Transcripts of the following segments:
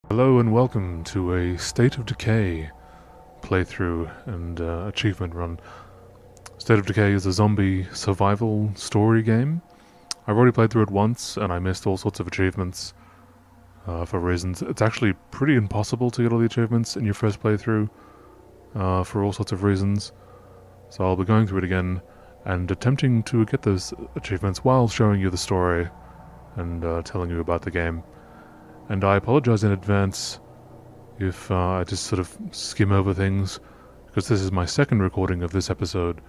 Hello and welcome to a State of Decay playthrough and achievement run. State of Decay is a zombie survival story game. I've already played through it once and I missed all sorts of achievements for reasons. It's actually pretty impossible to get all the achievements in your first playthrough for all sorts of reasons. So I'll be going through it again and attempting to get those achievements while showing you the story and telling you about the game. And I apologize in advance if I just sort of skim over things, because this is my second recording of this episode,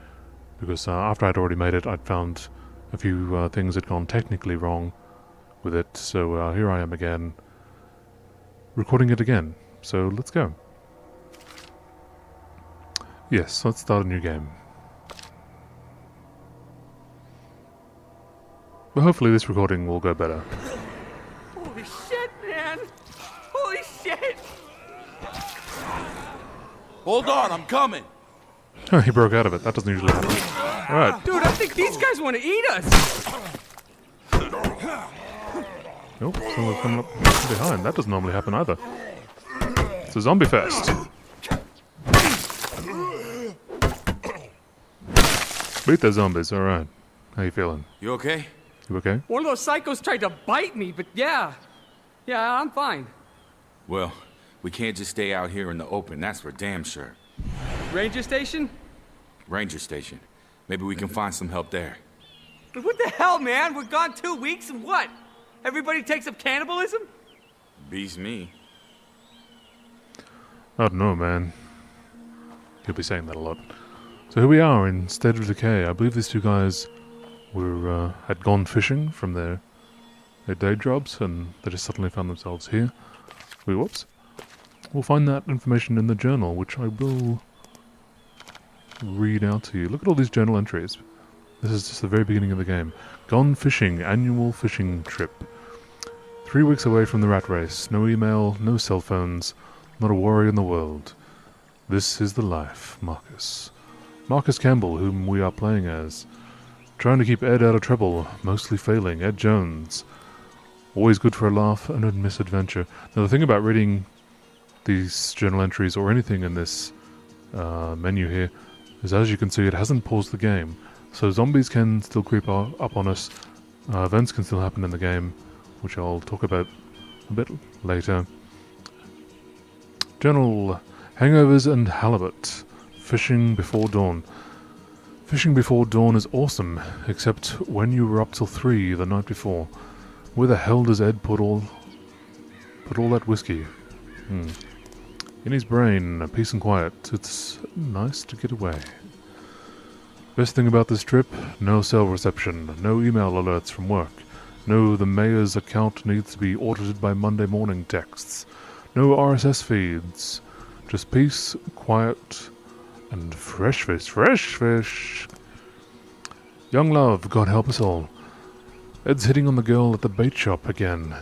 because after I'd already made it, I'd found a few things had gone technically wrong with it, so here I am again, recording it again. So let's go. Yes, let's start a new game. But hopefully this recording will go better. Holy shit, man! Holy shit! Hold on, I'm coming. He broke out of it. That doesn't usually happen. Alright. Dude, I think these guys want to eat us! Nope, someone's coming up from behind. That doesn't normally happen either. It's a zombie fest. Beat those zombies, alright. How you feeling? You okay? You okay? One of those psychos tried to bite me, but yeah. Yeah, I'm fine. Well, we can't just stay out here in the open, that's for damn sure. Ranger station? Ranger station. Maybe we can find some help there. But what the hell, man? We're gone 2 weeks and what? Everybody takes up cannibalism? Beats me. I don't know, man. You'll be saying that a lot. So here we are in State of Decay. I believe these two guys were had gone fishing from their day jobs, and they just suddenly found themselves here. Whoops. We'll find that information in the journal, which I will read out to you. Look at all these journal entries. This is just the very beginning of the game. Gone fishing, annual fishing trip. 3 weeks away from the rat race. No email, no cell phones, not a worry in the world. This is the life, Marcus. Marcus Campbell, whom we are playing as. Trying to keep Ed out of trouble, mostly failing. Ed Jones. Always good for a laugh and a misadventure. Now the thing about reading these journal entries or anything in this menu here is, as you can see, it hasn't paused the game. So zombies can still creep up on us. Events can still happen in the game, which I'll talk about a bit later. Journal: hangovers and halibut. Fishing before dawn. Fishing before dawn is awesome, except when you were up till 3 the night before. Where the hell does Ed put all that whiskey? In his brain, peace and quiet. It's nice to get away. Best thing about this trip, no cell reception, no email alerts from work. No, the mayor's account needs to be audited by Monday morning texts. No RSS feeds. Just peace, quiet, and fresh fish. Fresh fish! Young love, God help us all. Ed's hitting on the girl at the bait shop again.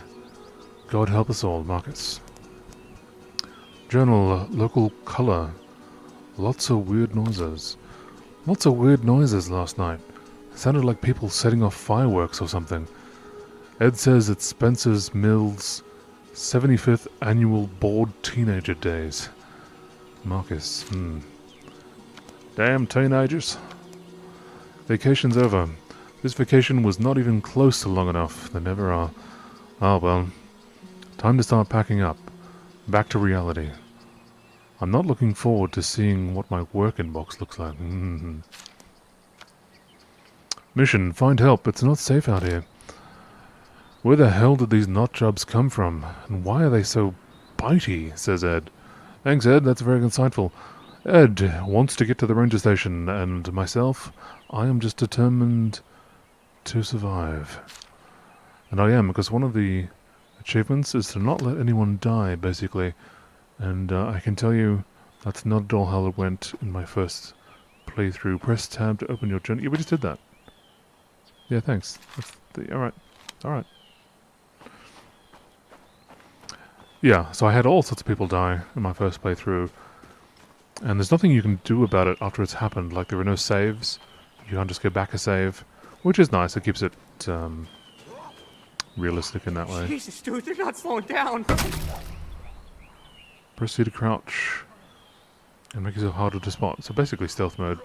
God help us all, Marcus. Journal: local color. Lots of weird noises. Lots of weird noises last night. Sounded like people setting off fireworks or something. Ed says it's Spencer's Mill's 75th annual bored teenager days. Marcus, Damn teenagers. Vacation's over. This vacation was not even close to long enough. They never are. Ah, well. Time to start packing up. Back to reality. I'm not looking forward to seeing what my work inbox looks like. Mission: find help. It's not safe out here. Where the hell did these nut jobs come from? And why are they so bitey? Says Ed. Thanks, Ed. That's very insightful. Ed wants to get to the ranger station, and myself, I am just determined to survive. And I am, because one of the achievements is to not let anyone die, basically. And I can tell you that's not at all how it went in my first playthrough. Press tab to open your journey. Yeah, we just did that. Yeah, thanks. Alright. Alright. Yeah, so I had all sorts of people die in my first playthrough. And there's nothing you can do about it after it's happened. Like, there are no saves. You can't just go back a save. Which is nice. It keeps it realistic in that way. Jesus, dude, they're not slowing down. Press C to crouch and make yourself harder to spot. So basically stealth mode,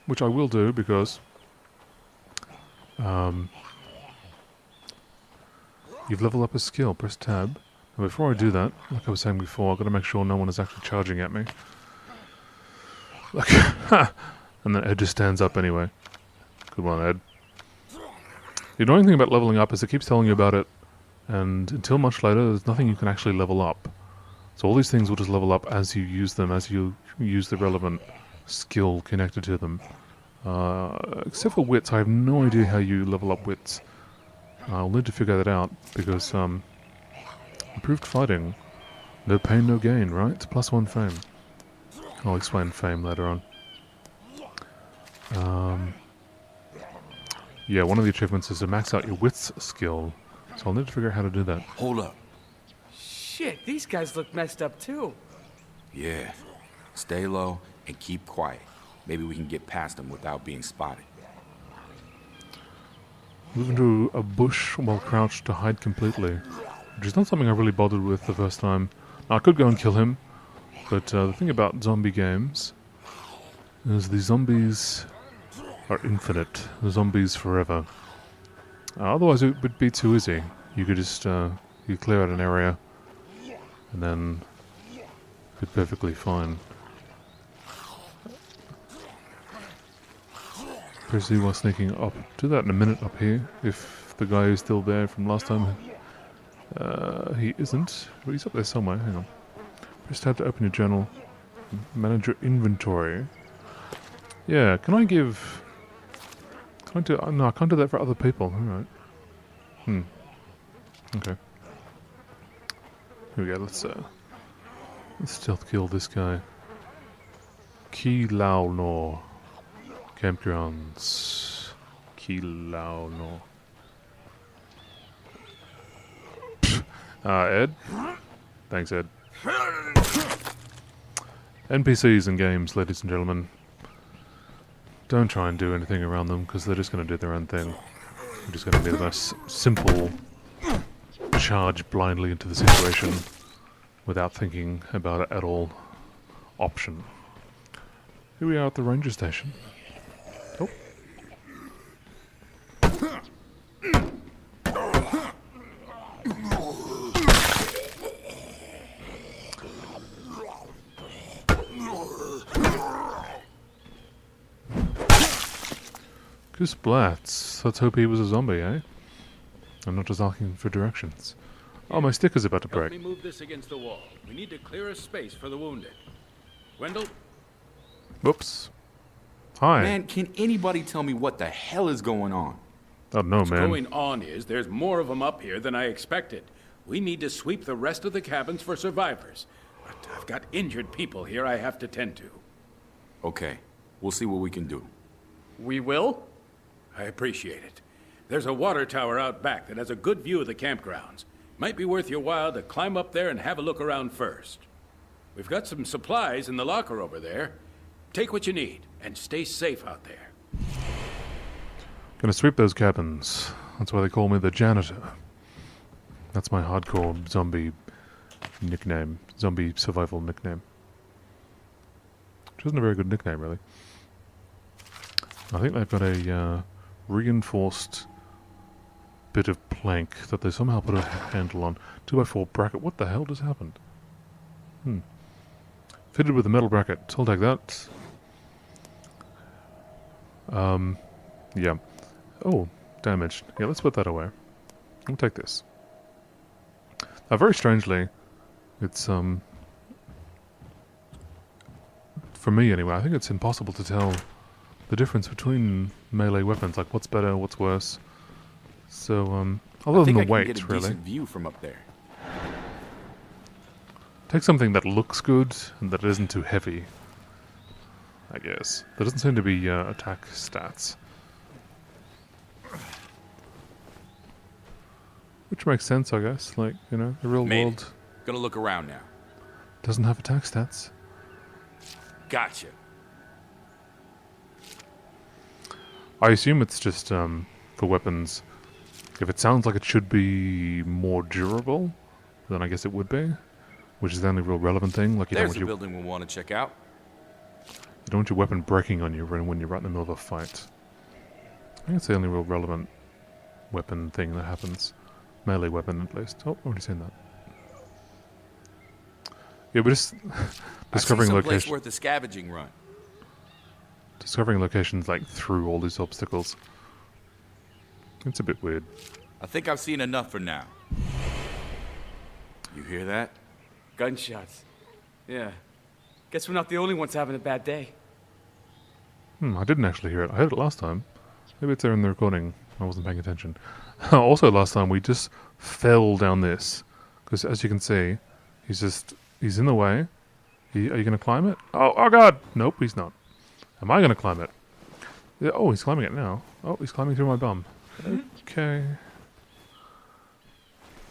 which I will do because you've leveled up a skill. Press tab. And before I do that, like I was saying before, I've got to make sure no one is actually charging at me. Like, and then Ed just stands up anyway. Good one, Ed. The annoying thing about leveling up is it keeps telling you about it, and until much later, there's nothing you can actually level up. So all these things will just level up as you use them, as you use the relevant skill connected to them. Except for wits, I have no idea how you level up wits. I'll need to figure that out, because improved fighting, no pain, no gain, right? +1 fame. I'll explain fame later on. Yeah, one of the achievements is to max out your wits skill, so I'll need to figure out how to do that. Hold up. Shit, these guys look messed up too. Yeah. Stay low and keep quiet. Maybe we can get past them without being spotted. Move into a bush while crouched to hide completely, which is not something I really bothered with the first time. Now, I could go and kill him, but the thing about zombie games is the zombies are infinite. The zombies forever. Otherwise it would be too easy. You could just you clear out an area and then be perfectly fine. Press Z while sneaking up. Do that in a minute up here if the guy is still there from last time. He isn't, but he's up there somewhere. Hang on. Press tab to open your journal. Manage your inventory. Yeah, can I give... Can I do... no, I can't do that for other people. Alright. Okay. Here we go, let's stealth kill this guy. Ki Lao No. Campgrounds. Ki Lao No. Ed? Thanks, Ed. NPCs in games, ladies and gentlemen. Don't try and do anything around them, because they're just going to do their own thing. You're just going to be the most simple charge blindly into the situation without thinking about it at all option. Here we are at the ranger station. Oh. Splats. Let's hope he was a zombie, eh? I'm not just asking for directions. Oh, my sticker's about to break. Help me move this against the wall. We need to clear a space for the wounded. Wendell? Whoops. Hi. Man, can anybody tell me what the hell is going on? Oh, no, What's man. going on is there's more of them up here than I expected. We need to sweep the rest of the cabins for survivors. But I've got injured people here I have to tend to. Okay, we'll see what we can do. We will? I appreciate it. There's a water tower out back that has a good view of the campgrounds. Might be worth your while to climb up there and have a look around first. We've got some supplies in the locker over there. Take what you need, and stay safe out there. Gonna sweep those cabins. That's why they call me the janitor. That's my hardcore zombie nickname. Zombie survival nickname. Which isn't a very good nickname, really. I think they've got a reinforced bit of plank that they somehow put a handle on. 2x4 bracket. What the hell just happened? Fitted with a metal bracket. I'll take that. Yeah. Oh, damaged. Yeah, let's put that away. I'll take this. Very strangely, it's, for me anyway, I think it's impossible to tell the difference between melee weapons, like what's better, what's worse. So, other than the weight, get a really. decent view from up there. Take something that looks good and that isn't too heavy, I guess. There doesn't seem to be attack stats. Which makes sense, I guess. Like, you know, the real Made world it. Gonna look around now. doesn't have attack stats. Gotcha. I assume it's just for weapons. If it sounds like it should be more durable, then I guess it would be. which is the only real relevant thing. Like you don't There's want a your building we want to check out. weapon breaking on you when you're right in the middle of a fight. I think it's the only real relevant weapon thing that happens. Melee weapon, at least. Oh, I've already seen that. Yeah, we're just discovering I see some place locations. worth a scavenging run. Discovering locations like through all these obstacles. It's a bit weird. I think I've seen enough for now. You hear that? Gunshots. Yeah. Guess we're not the only ones having a bad day. I didn't actually hear it. I heard it last time. Maybe it's there in the recording. I wasn't paying attention. Also, last time we just fell down this. Because as you can see, he's in the way. Are you going to climb it? Oh god! Nope, he's not. Am I going to climb it? Yeah, oh, he's climbing it now. Oh, he's climbing through my bum. Okay.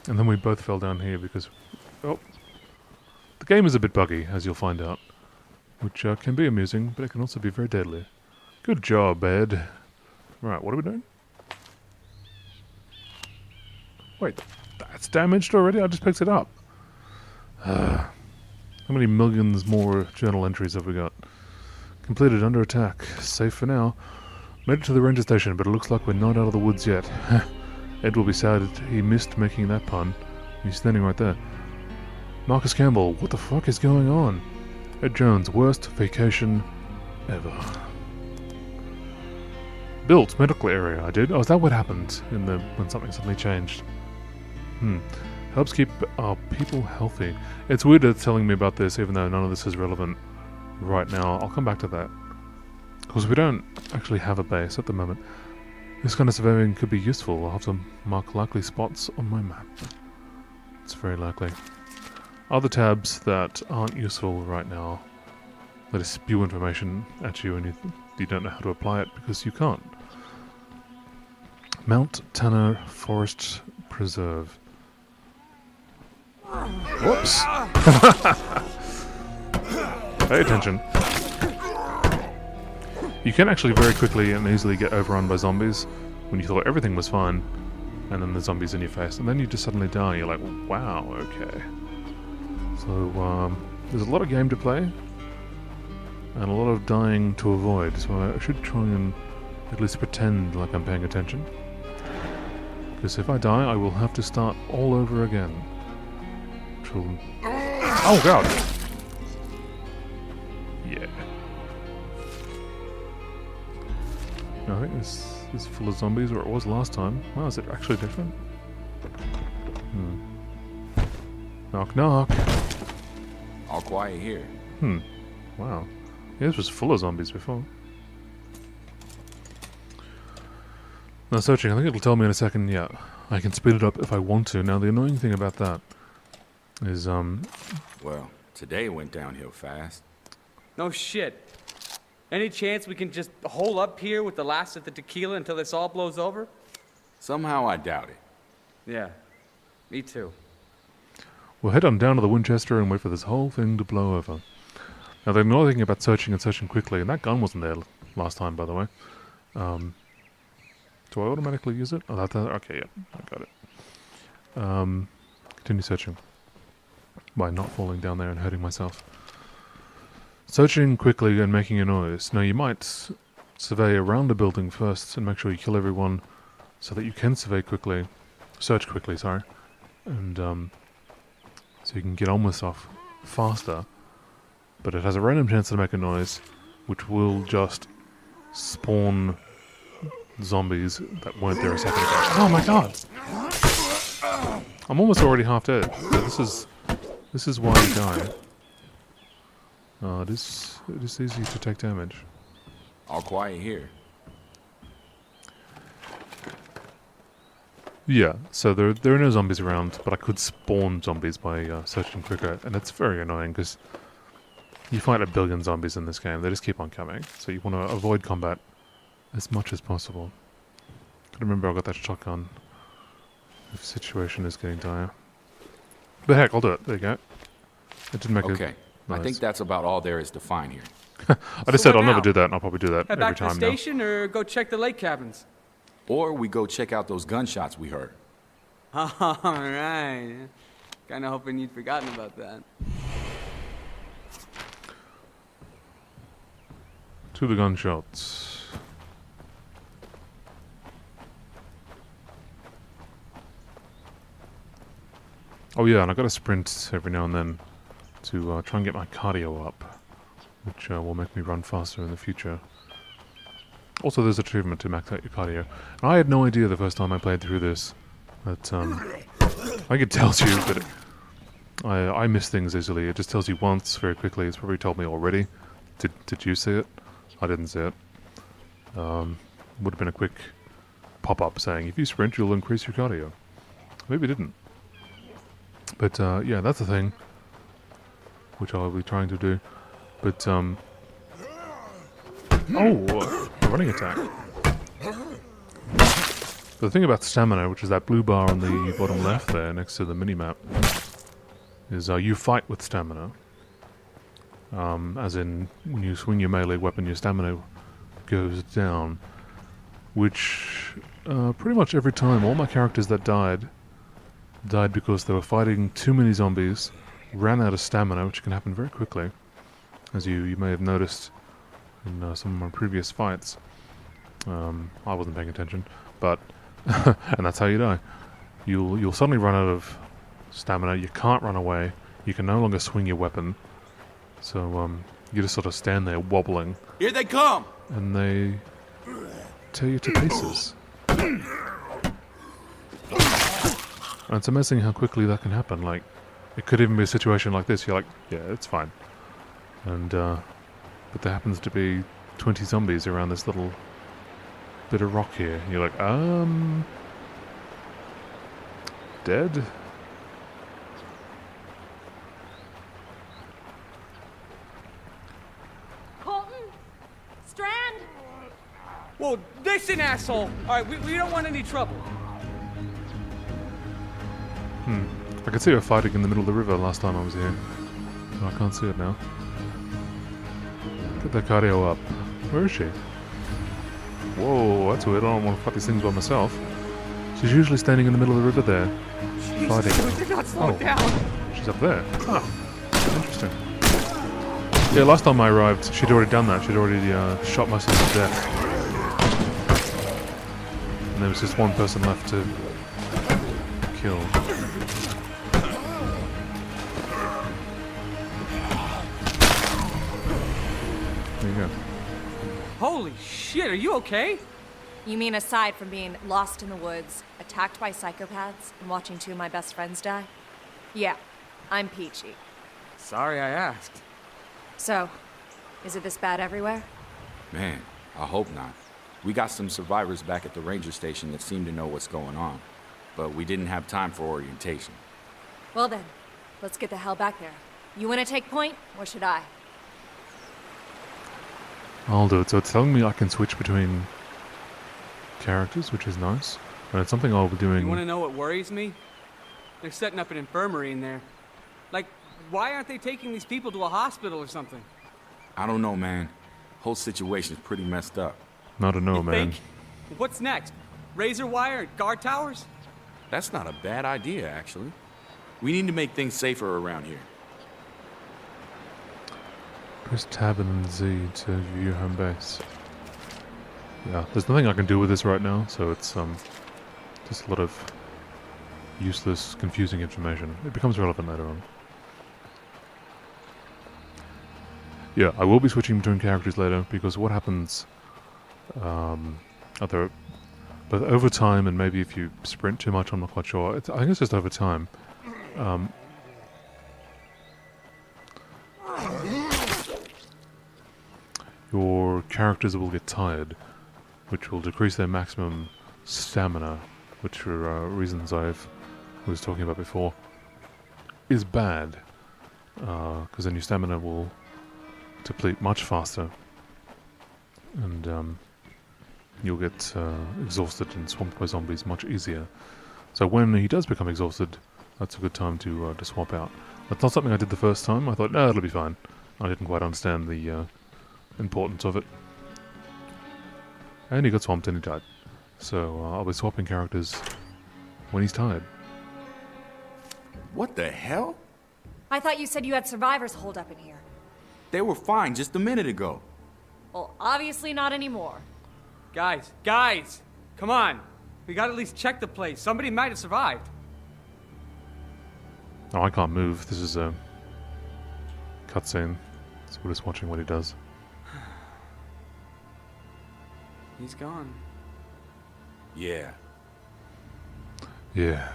And then we both fell down here because... Oh. The game is a bit buggy, as you'll find out. Which can be amusing, but it can also be very deadly. Good job, Ed. Right, what are we doing? Wait, that's damaged already? I just picked it up. How many millions more journal entries have we got? Completed under attack. Safe for now. Made it to the ranger station, but it looks like we're not out of the woods yet. Ed will be sad he missed making that pun. He's standing right there. Marcus Campbell, what the fuck is going on? Ed Jones, worst vacation ever. Built medical area, I did. Oh, is that what happened when something suddenly changed? Helps keep our people healthy. It's weird it's telling me about this, even though none of this is relevant right now. I'll come back to that. Because we don't actually have a base at the moment. This kind of surveying could be useful. I'll have to mark likely spots on my map. It's very likely. Other tabs that aren't useful right now let us spew information at you and you don't know how to apply it because you can't. Mount Tanner Forest Preserve. Whoops! Pay attention. You can actually very quickly and easily get overrun by zombies when you thought everything was fine, and then the zombies in your face, and then you just suddenly die, and you're like, wow, okay. So, there's a lot of game to play, and a lot of dying to avoid, so I should try and at least pretend like I'm paying attention. Because if I die, I will have to start all over again. Which will... Oh god! Yeah. No, I think this is full of zombies, or it was last time. Wow, is it actually different? Knock knock. All quiet here. Wow. Yeah, this was full of zombies before. Now searching, I think it'll tell me in a second, yeah. I can speed it up if I want to. Now the annoying thing about that is, Well, today went downhill fast. No shit. Any chance we can just hole up here with the last of the tequila until this all blows over? Somehow I doubt it. Yeah, me too. we'll head on down to the Winchester and wait for this whole thing to blow over. Now the annoying thing about searching and searching quickly, and that gun wasn't there last time, by the way. Do I automatically use it? Oh, that's okay, yeah, I got it. Continue searching. By not falling down there and hurting myself. Searching quickly and making a noise. Now you might survey around a building first and make sure you kill everyone so that you can search quickly, sorry. And so you can get on with stuff faster. But it has a random chance to make a noise, which will just spawn zombies that weren't there a second ago. Oh my god! I'm almost already half dead. So this is why you die. It is easy to take damage. All quiet here. Yeah, so there are no zombies around, but I could spawn zombies by searching quicker, and it's very annoying because you fight a billion zombies in this game. They just keep on coming, so you want to avoid combat as much as possible. I remember I got that shotgun if the situation is getting dire. But heck, I'll do it. There you go. It didn't make it. Okay, I think that's about all there is to find here. I just So said what I'll never now? do that, and I'll probably do that Head every back to the time now. station or go check the lake cabins? Or we go check out those gunshots we heard. Alright. Kinda hoping you'd forgotten about that. To the gunshots. Oh yeah, and I gotta sprint every now and then to try and get my cardio up, which will make me run faster in the future. Also, there's an achievement to max out your cardio. And I had no idea the first time I played through this that, like it tells you, but I miss things easily. It just tells you once very quickly. It's probably told me already. Did you see it? I didn't see it. Would have been a quick pop-up saying, if you sprint, you'll increase your cardio. Maybe it didn't. But, yeah, that's the thing, which I'll be trying to do. But, oh, a running attack. The thing about stamina, which is that blue bar on the bottom left there, next to the minimap, is you fight with stamina. As in, when you swing your melee weapon, your stamina goes down. Which, pretty much every time, all my characters that died because they were fighting too many zombies, ran out of stamina, which can happen very quickly, as you may have noticed in some of my previous fights. I wasn't paying attention, but and that's how you die. You'll suddenly run out of stamina. You can't run away. You can no longer swing your weapon. So you just sort of stand there wobbling. Here they come! And they tear you to pieces. And it's amazing how quickly that can happen. Like, it could even be a situation like this. You're like, yeah, it's fine. And but there happens to be 20 zombies around this little bit of rock here. And you're like, dead? Colton? Strand? Whoa, listen, asshole! Alright, we don't want any trouble. I could see her fighting in the middle of the river last time I was here. So I can't see it now. Get that cardio up. Where is she? Whoa, that's weird. I don't want to fight these things by myself. She's usually standing in the middle of the river there. Fighting. Jesus, we did not slow down. She's up there. Ah, interesting. Yeah, last time I arrived, she'd already done that. She'd already shot most of them to death. And there was just one person left to kill. There you go. Holy shit, are you okay? You mean aside from being lost in the woods, attacked by psychopaths, and watching two of my best friends die? Yeah, I'm peachy. Sorry I asked. So, is it this bad everywhere? Man, I hope not. We got some survivors back at the ranger station that seem to know what's going on, but we didn't have time for orientation. Well then, let's get the hell back there. You wanna take point, or should I? I'll do it. So it's telling me I can switch between characters, which is nice. And it's something I'll be doing. You wanna know what worries me? They're setting up an infirmary in there. Like, why aren't they taking these people to a hospital or something? I don't know, man. Whole situation's pretty messed up. I don't know, You man. think? What's next? Razor wire and guard towers? That's not a bad idea, actually. We need to make things safer around here. Press tab and then Z to view home base. Yeah, there's nothing I can do with this right now, so it's just a lot of useless, confusing information. It becomes relevant later on. Yeah, I will be switching between characters later, because what happens both over time and maybe if you sprint too much, I'm not quite sure. I think it's just over time. Your characters will get tired, which will decrease their maximum stamina, which for reasons I was talking about before, is bad, because then your stamina will deplete much faster, and you'll get exhausted and swamped by zombies much easier. So when he does become exhausted, that's a good time to swap out. That's not something I did the first time. I thought, no, it'll be fine. I didn't quite understand the importance of it. And he got swamped and he died. So I'll be swapping characters when he's tired. What the hell? I thought you said you had survivors holed up in here. They were fine just a minute ago. Well, obviously not anymore. Guys, come on. We gotta at least check the place. Somebody might have survived. Oh, I can't move. This is a cutscene. So we're just watching what he does. He's gone. Yeah. Yeah.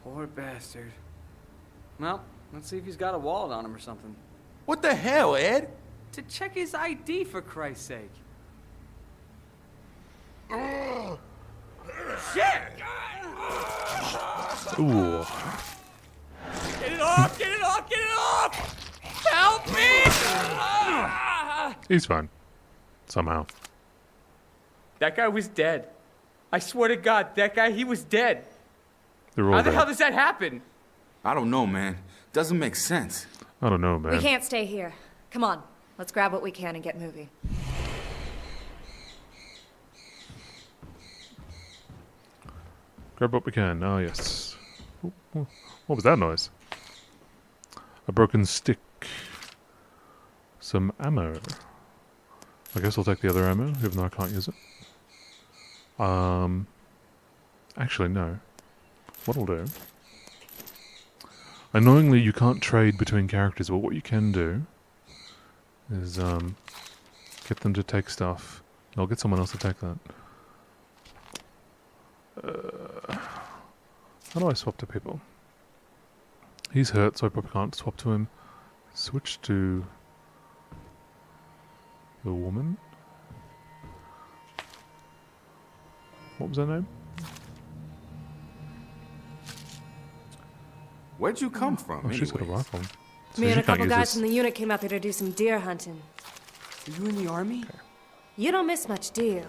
Poor bastard. Well, let's see if he's got a wallet on him or something. What the hell, Ed? To check his ID, for Christ's sake. Shit! Ooh. Get it off! Get it off! Get it off! Help me! He's fine. Somehow. That guy was dead. I swear to God, that guy, he was dead. They're all How the dead. hell does that happen? I don't know, man. Doesn't make sense. I don't know, man. We can't stay here. Come on, let's grab what we can and get moving. Grab what we can. Ah, yes. What was that noise? A broken stick. Some ammo. I guess I'll take the other ammo, even though I can't use it. Actually, no. What'll do... Annoyingly, you can't trade between characters, but what you can do is, get them to take stuff. I'll get someone else to take that. How do I swap to people? He's hurt, so I probably can't swap to him. Switch to the woman. What was her name? Where'd you come from, Oh, she's got a anyways? rifle. So Me she and a can't couple use guys this. from the unit came out there to do some deer hunting. Are you in the army? You don't miss much, do you?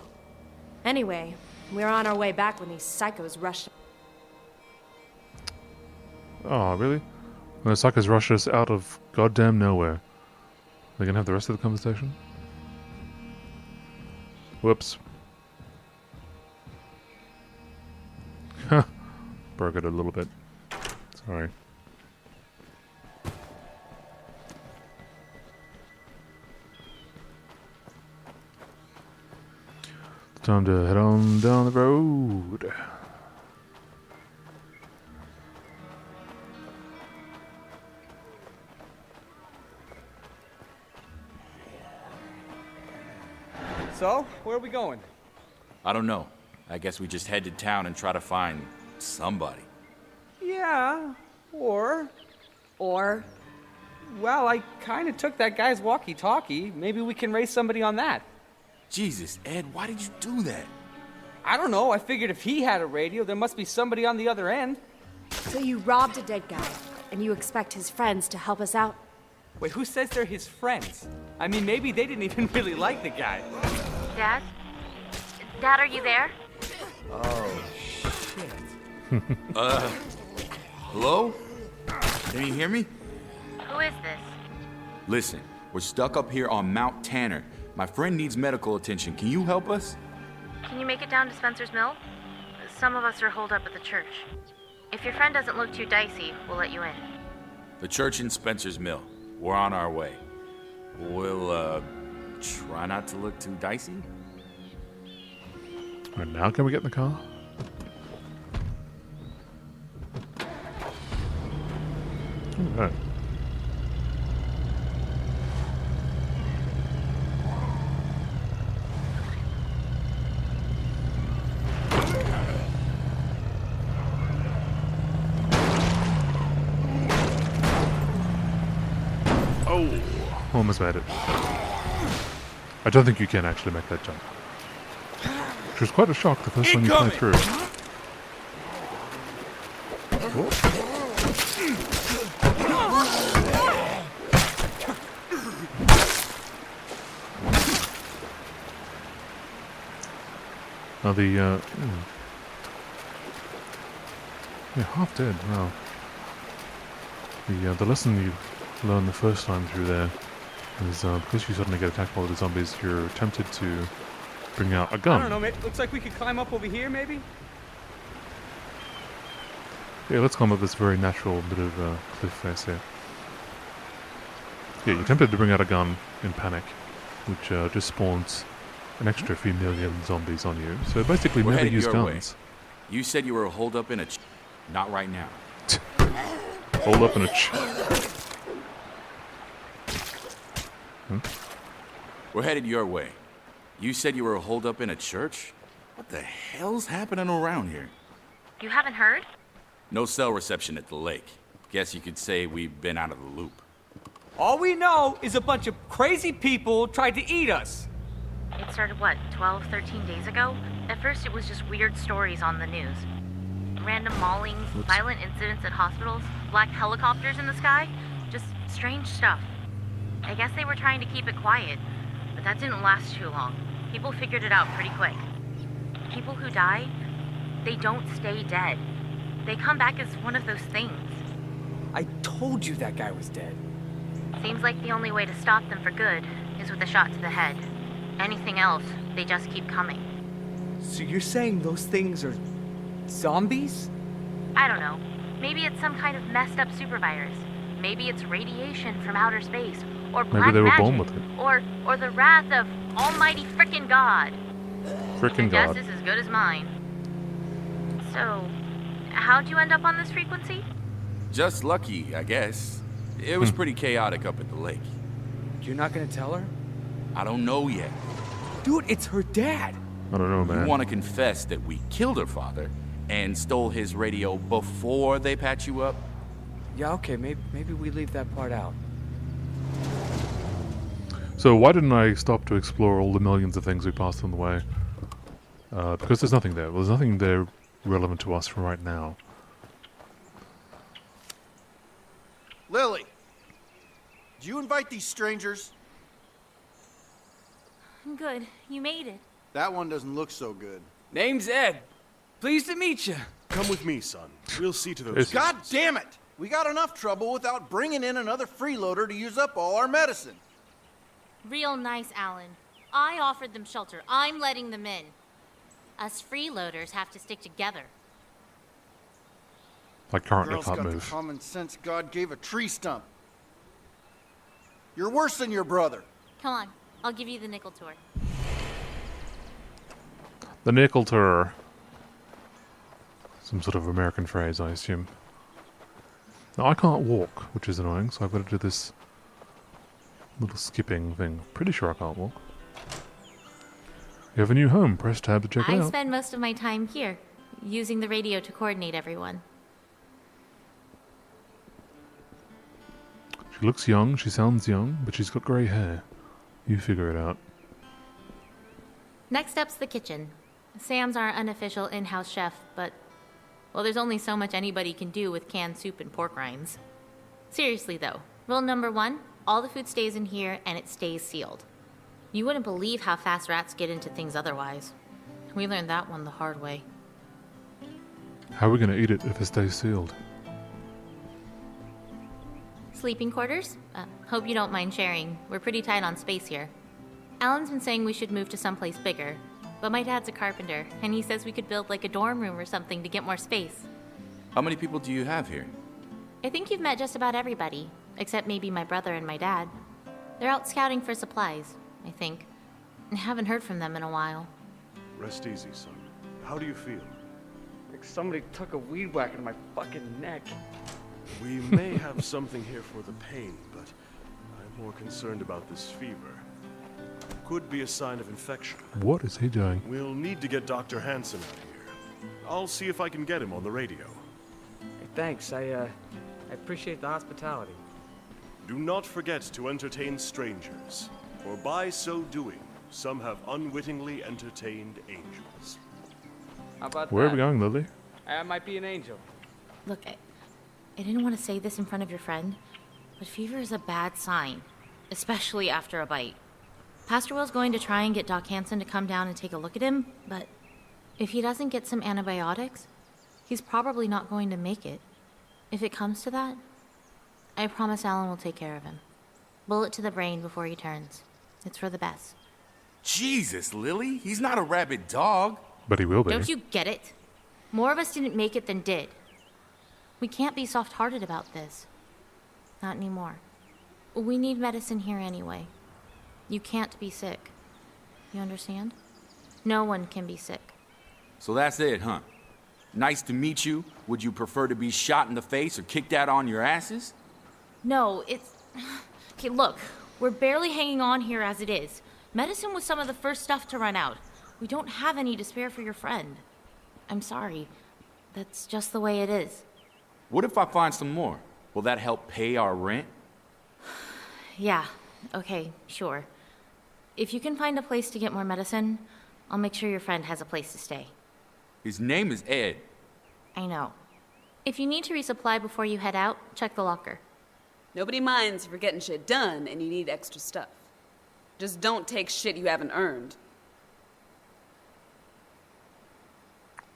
Anyway, we were on our way back when these psychos rushed. Oh, really? When the suckers rush us out of goddamn nowhere. They gonna have the rest of the conversation? Whoops. Huh. Broke it a little bit. Sorry. Time to head on down the road. So, where are we going? I don't know. I guess we just head to town and try to find somebody. Yeah, or... Or Well, I kind of took that guy's walkie-talkie. Maybe we can raise somebody on that. Jesus, Ed, why did you do that? I don't know. I figured if he had a radio, there must be somebody on the other end. so you robbed a dead guy, and you expect his friends to help us out? Wait, who says they're his friends? I mean, maybe they didn't even really like the guy. Dad? Dad, are you there? Hello? Can you hear me? Who is this? Listen, we're stuck up here on Mount Tanner. My friend needs medical attention. Can you help us? Can you make it down to Spencer's Mill? Some of us are holed up at the church. If your friend doesn't look too dicey, we'll let you in. The church in Spencer's Mill. We're on our way. We'll, try not to look too dicey? Right, now can we get in the car? Alright. Oh, almost made it. I don't think you can actually make that jump. Which was quite a shock the first time you played through. Now the, yeah, half dead, wow. The lesson you learned the first time through there is, because you suddenly get attacked by the zombies, you're tempted to bring out a gun. I don't know, mate. Looks like we could climb up over here, maybe? Yeah, let's climb up this very natural bit of cliff face here. Yeah, you're tempted to bring out a gun in panic, which just spawns an extra few million zombies on you. So basically, We're never headed use your way. guns. You said you were holed up in a not right now. Hold up in a We're headed your way. You said you were holed up in a church? What the hell's happening around here? You haven't heard? No cell reception at the lake. Guess you could say we've been out of the loop. All we know is a bunch of crazy people tried to eat us. It started, what, 12, 13 days ago? At first, it was just weird stories on the news. Random maulings, violent incidents at hospitals, black helicopters in the sky. Just strange stuff. I guess they were trying to keep it quiet, but that didn't last too long. People figured it out pretty quick. People who die, they don't stay dead. They come back as one of those things. I told you that guy was dead. Seems like the only way to stop them for good is with a shot to the head. Anything else, they just keep coming. So you're saying those things are zombies? I don't know. Maybe it's some kind of messed up supervirus. Maybe it's radiation from outer space, or black Maybe they were magic, born with it. or the wrath of Almighty frickin' God. Frickin' Your God. guess is as good as mine. So, how'd you end up on this frequency? Just lucky, I guess. It was pretty chaotic up at the lake. You're not gonna tell her? I don't know yet. Dude, it's her dad. I don't know, man. You want to confess that we killed her father and stole his radio before they patch you up? Yeah, okay, maybe we leave that part out. So why didn't I stop to explore all the millions of things we passed on the way? Because there's nothing there. Well, there's nothing there relevant to us for right now. Lily, did you invite these strangers? Good, you made it. That one doesn't look so good. Name's Ed. Pleased to meet you. Come with me, son. We'll see to those. Yes. God damn it! We got enough trouble without bringing in another freeloader to use up all our medicine. Real nice, Alan. I offered them shelter. I'm letting them in. Us freeloaders have to stick together. I currently Girl's can't got move. the common sense God gave a tree stump. You're worse than your brother. Come on, I'll give you the nickel tour. The nickel tour. Some sort of American phrase, I assume. Now, I can't walk, which is annoying, so I've got to do this little skipping thing. Pretty sure I can't walk. You have a new home. Press tab to check it I out. spend most of my time here, using the radio to coordinate everyone. She looks young, she sounds young, but she's got grey hair. You figure it out. Next up's the kitchen. Sam's our unofficial in-house chef, but, well, there's only so much anybody can do with canned soup and pork rinds. Seriously, though, rule number 1, all the food stays in here and it stays sealed. You wouldn't believe how fast rats get into things otherwise. We learned that one the hard way. How are we going to eat it if it stays sealed? Sleeping quarters? Hope you don't mind sharing. We're pretty tight on space here. Alan's been saying we should move to someplace bigger, but my dad's a carpenter, and he says we could build like a dorm room or something to get more space. How many people do you have here? I think you've met just about everybody, except maybe my brother and my dad. They're out scouting for supplies, I think. I haven't heard from them in a while. Rest easy, son. How do you feel? Like somebody took a weed whacker to my fucking neck. We may have something here for the pain, but I'm more concerned about this fever. Could be a sign of infection. What is he doing? We'll need to get Dr. Hansen out here. I'll see if I can get him on the radio. Hey, thanks. I appreciate the hospitality. Do not forget to entertain strangers, for by so doing, some have unwittingly entertained angels. How about Where are that? we going, Lily? I might be an angel. Look, I didn't want to say this in front of your friend, but fever is a bad sign, especially after a bite. Pastor Will's going to try and get Doc Hansen to come down and take a look at him, but if he doesn't get some antibiotics, he's probably not going to make it. If it comes to that, I promise Alan will take care of him. Bullet to the brain before he turns. It's for the best. Jesus, Lily, he's not a rabid dog. But he will be. Don't you get it? More of us didn't make it than did. We can't be soft-hearted about this. Not anymore. We need medicine here anyway. You can't be sick. You understand? No one can be sick. So that's it, huh? Nice to meet you. Would you prefer to be shot in the face or kicked out on your asses? No, it's... Okay, look. We're barely hanging on here as it is. Medicine was some of the first stuff to run out. We don't have any to spare for your friend. I'm sorry. That's just the way it is. What if I find some more? Will that help pay our rent? Yeah, okay, sure. If you can find a place to get more medicine, I'll make sure your friend has a place to stay. His name is Ed. I know. If you need to resupply before you head out, check the locker. Nobody minds if you're getting shit done and you need extra stuff. Just don't take shit you haven't earned.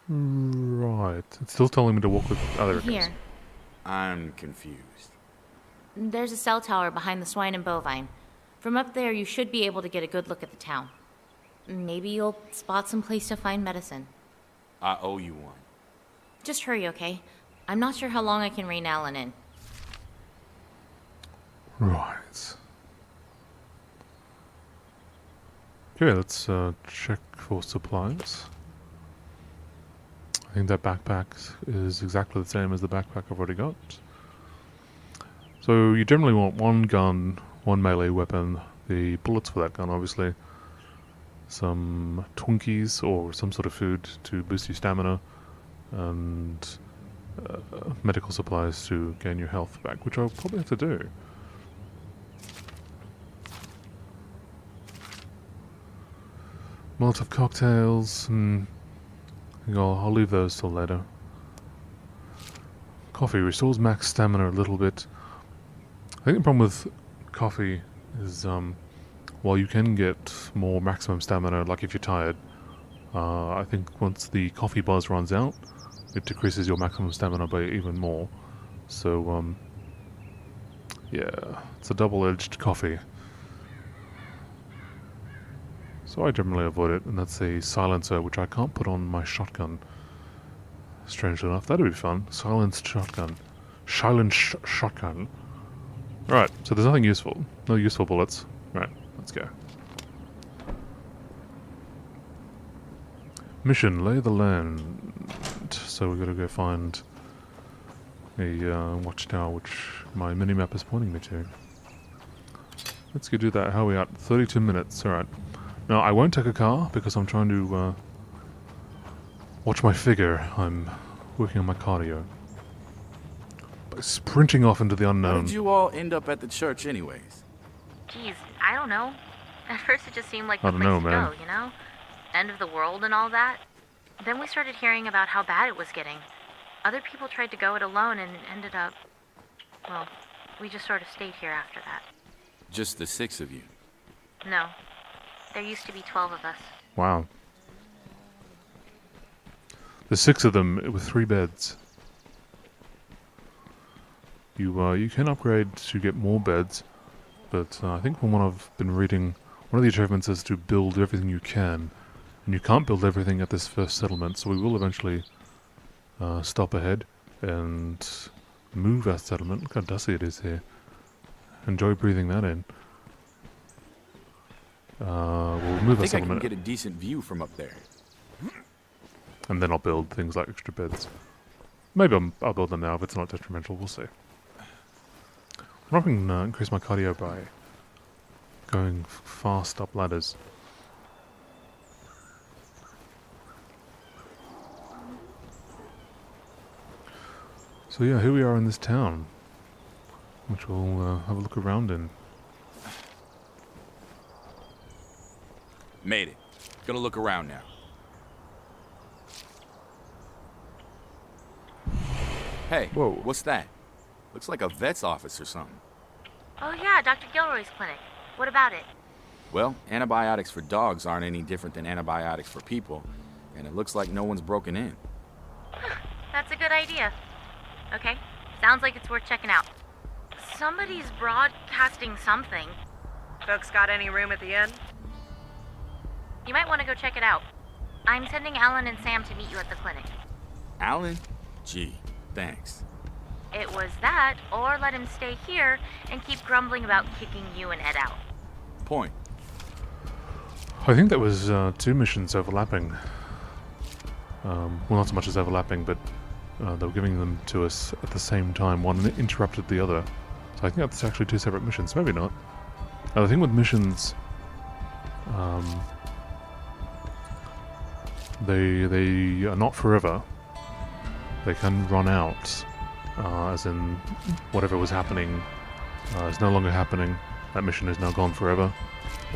Right. It's still telling me to walk with other Here. I'm confused. There's a cell tower behind the swine and bovine. From up there, you should be able to get a good look at the town. Maybe you'll spot some place to find medicine. I owe you one. Just hurry, okay? I'm not sure how long I can rein Alan in. Right. Okay, let's check for supplies. I think that backpack is exactly the same as the backpack I've already got. So you generally want one gun, one melee weapon, the bullets for that gun obviously, some Twinkies or some sort of food to boost your stamina, and medical supplies to gain your health back, which I'll probably have to do. Molotov cocktails, I'll leave those till later. Coffee restores max stamina a little bit. I think the problem with coffee is, while you can get more maximum stamina, like if you're tired, I think once the coffee buzz runs out, it decreases your maximum stamina by even more. So, yeah, it's a double-edged coffee. So I generally avoid it, and that's a silencer, which I can't put on my shotgun. Strangely enough, that'd be fun. Silenced shotgun. Shotgun. Right, so there's nothing useful. No useful bullets. Right, let's go. Mission, lay the land. So we've got to go find a watchtower, which my minimap is pointing me to. Let's go do that. How are we at? 32 minutes, alright. Now, I won't take a car because I'm trying to watch my figure. I'm working on my cardio. By sprinting off into the How unknown. did you all end up at the church anyways? Geez, I don't know. At first it just seemed like I the don't place know, to man. go, you know? End of the world and all that. Then we started hearing about how bad it was getting. Other people tried to go it alone and ended up... Well, we just sort of stayed here after that. Just the 6 of you. No. There used to be 12 of us. Wow. There's 6 of them with 3 beds. You can upgrade to get more beds, but I think from what I've been reading, one of the achievements is to build everything you can, and you can't build everything at this first settlement, so we will eventually stop ahead and move our settlement. Look how dusty it is here. Enjoy breathing that in. We'll move our I think I can settlement, get a decent view from up there. and then I'll build things like extra beds. Maybe I'll build them now if it's not detrimental, we'll see. I can increase my cardio by going fast up ladders. So yeah, here we are in this town, which we'll have a look around in. Made it. Gonna look around now. Hey, Whoa. what's that? Looks like a vet's office or something. Oh yeah, Dr. Gilroy's clinic. What about it? Well, antibiotics for dogs aren't any different than antibiotics for people, and it looks like no one's broken in. That's a good idea. Okay, sounds like it's worth checking out. Somebody's broadcasting something. Folks got any room at the inn? You might want to go check it out. I'm sending Alan and Sam to meet you at the clinic. Alan? Gee, thanks. It was that, or let him stay here and keep grumbling about kicking you and Ed out. Point. I think there was 2 missions overlapping. Well, not so much as overlapping, but they were giving them to us at the same time. One interrupted the other. So I think that's actually 2 separate missions. Maybe not. The thing with missions, they are not forever. They can run out, as in whatever was happening is no longer happening. That mission is now gone forever,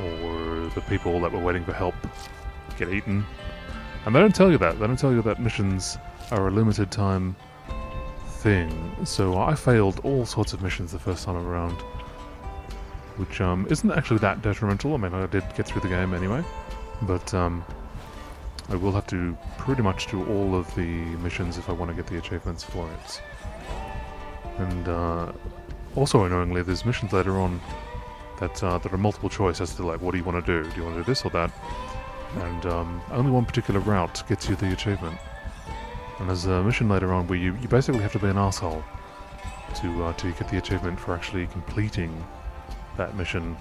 or the people that were waiting for help get eaten. And they don't tell you that. They don't tell you that missions are a limited time thing. So I failed all sorts of missions the first time around, which isn't actually that detrimental. I mean, I did get through the game anyway, but I will have to pretty much do all of the missions if I want to get the achievements for it. And also annoyingly, there's missions later on that are multiple choice as to like, what do you want to do? Do you want to do this or that? And only one particular route gets you the achievement. And there's a mission later on where you basically have to be an asshole to get the achievement for actually completing that mission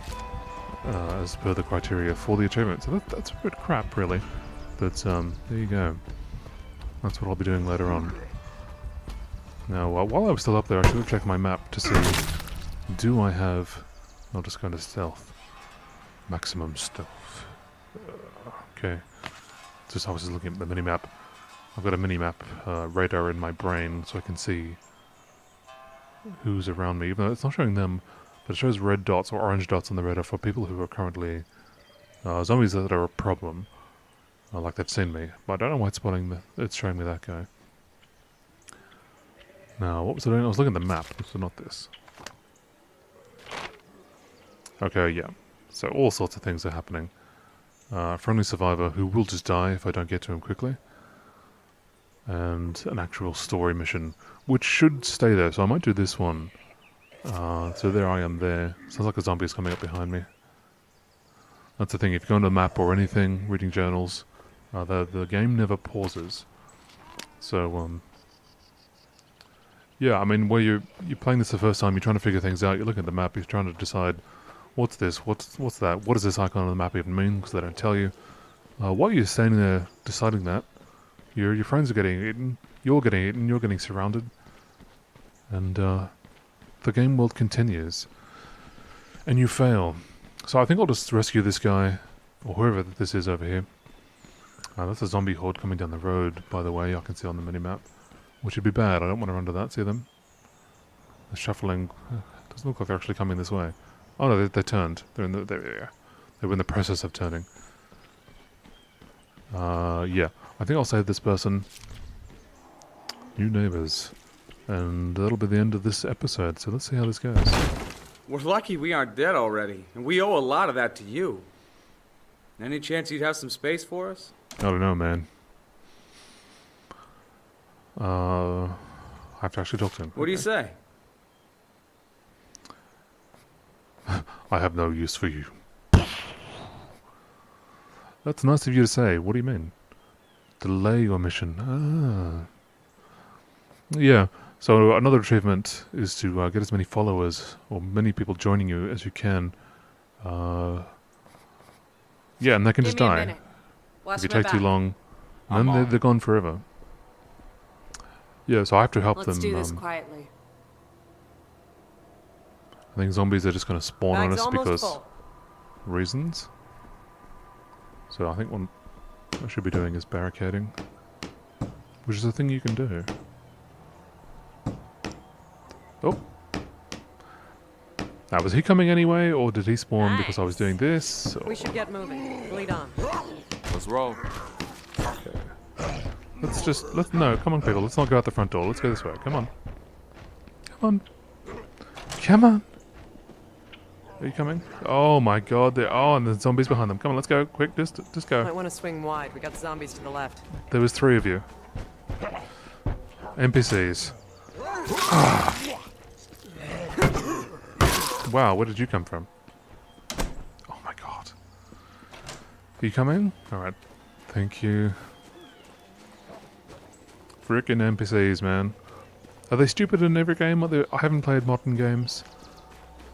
as per the criteria for the achievement. So that's a bit crap, really. But there you go. That's what I'll be doing later on. Now, while I was still up there, I should have checked my map to see, do I have... I'll just go into stealth. Maximum stealth. Okay. I was just looking at the mini-map. I've got a mini-map radar in my brain so I can see who's around me. Even though it's not showing them, but it shows red dots or orange dots on the radar for people who are currently zombies that are a problem. Like they've seen me. But I don't know why it's showing me that guy. Now, what was I doing? I was looking at the map, so not this. Okay, yeah. So all sorts of things are happening. Friendly survivor who will just die if I don't get to him quickly. And an actual story mission, which should stay there, so I might do this one. So there I am there. Sounds like a zombie is coming up behind me. That's the thing, if you go on the map or anything, reading journals, the game never pauses. So, yeah, I mean, where you're playing this the first time, you're trying to figure things out, you're looking at the map, you're trying to decide, what's this, what's that, what does this icon on the map even mean, because they don't tell you. While you're standing there deciding that, your friends are getting eaten, you're getting surrounded, and the game world continues, and you fail. So I think I'll just rescue this guy, or whoever this is over here. That's a zombie horde coming down the road, by the way, I can see on the minimap. Which would be bad, I don't want to run to that, see them? They're shuffling, doesn't look like they're actually coming this way. Oh no, they turned, they were in the process of turning. Yeah, I think I'll save this person. New neighbors. And that'll be the end of this episode, so let's see how this goes. We're lucky we aren't dead already, and we owe a lot of that to you. Any chance you'd have some space for us? I don't know, man. I have to actually talk to him. What do you say? I have no use for you. That's nice of you to say. What do you mean? Delay your mission. Yeah. So another achievement is to get as many followers or many people joining you as you can. Yeah, and they can just die. If you take too long, and then they're gone forever. Yeah, so I have to help them. Let's do this quietly. I think zombies are just going to spawn on us because reasons. So I think what I should be doing is barricading, which is a thing you can do. Oh. Now, was he coming anyway, or did he spawn because I was doing this? Or? We should get moving. Lead on. Let's roll. Okay. No, come on people, let's not go out the front door, let's go this way, come on. Come on. Come on! Are you coming? Oh my god, and there's zombies behind them. Come on, let's go, quick, just go. Might want to swing wide, we got zombies to the left. There was 3 of you. NPCs. Wow, where did you come from? Oh my god. Are you coming? Alright. Thank you. Frickin' NPCs, man. Are they stupid in every game? I haven't played modern games.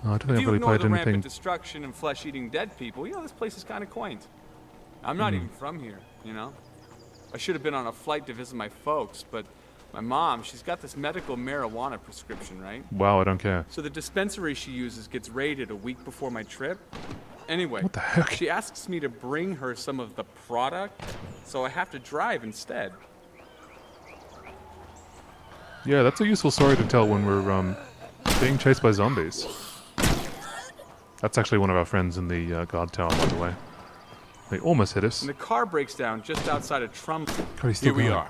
I don't think If I've you really ignore played the rampant anything. destruction and flesh-eating dead people, this place is kind of quaint. I'm not even from here, I should have been on a flight to visit my folks, but my mom, she's got this medical marijuana prescription, right? Wow, I don't care. So the dispensary she uses gets raided a week before my trip. Anyway, What the heck? she asks me to bring her some of the product, so I have to drive instead. Yeah, that's a useful story to tell when we're being chased by zombies. That's actually one of our friends in the guard tower, by the way. They almost hit us. And the car breaks down just outside of Trump. God, he's still Here we going. are.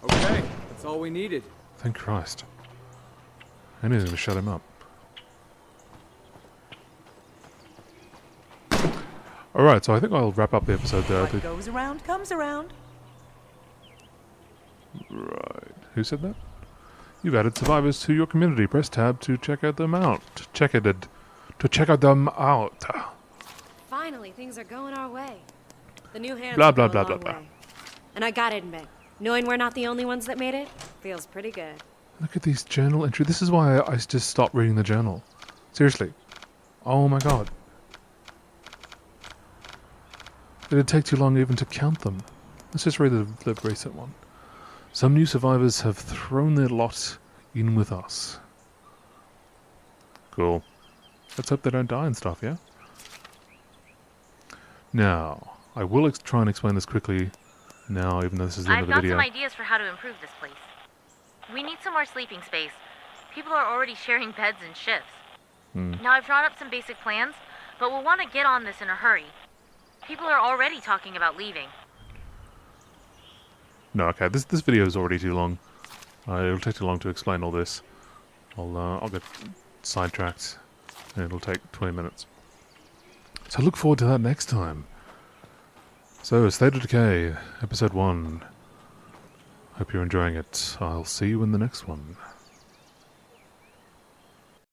Okay, that's all we needed. Thank Christ. Anything to shut him up. Alright, so I think I'll wrap up the episode there. What goes around comes around. Right. Who said that? You've added survivors to your community. Press tab to check out them out. To check out them out. Finally, things are going our way. The new hands Blah, are blah, going a blah, long blah, blah. way. And I gotta admit, knowing we're not the only ones that made it feels pretty good. Look at these journal entries. This is why I just stopped reading the journal. Seriously. Oh my god. It'd take too long even to count them. Let's just read the recent one. Some new survivors have thrown their lot in with us. Cool. Let's hope they don't die and stuff, yeah? Now, I will try and explain this quickly now, even though this is the end I've of the got video. some ideas for how to improve this place. We need some more sleeping space. People are already sharing beds and shifts. Now, I've drawn up some basic plans, but we'll want to get on this in a hurry. People are already talking about leaving. No, okay, this video is already too long. It'll take too long to explain all this. I'll get sidetracked, and it'll take 20 minutes. So look forward to that next time. So, State of Decay, Episode 1. Hope you're enjoying it. I'll see you in the next one.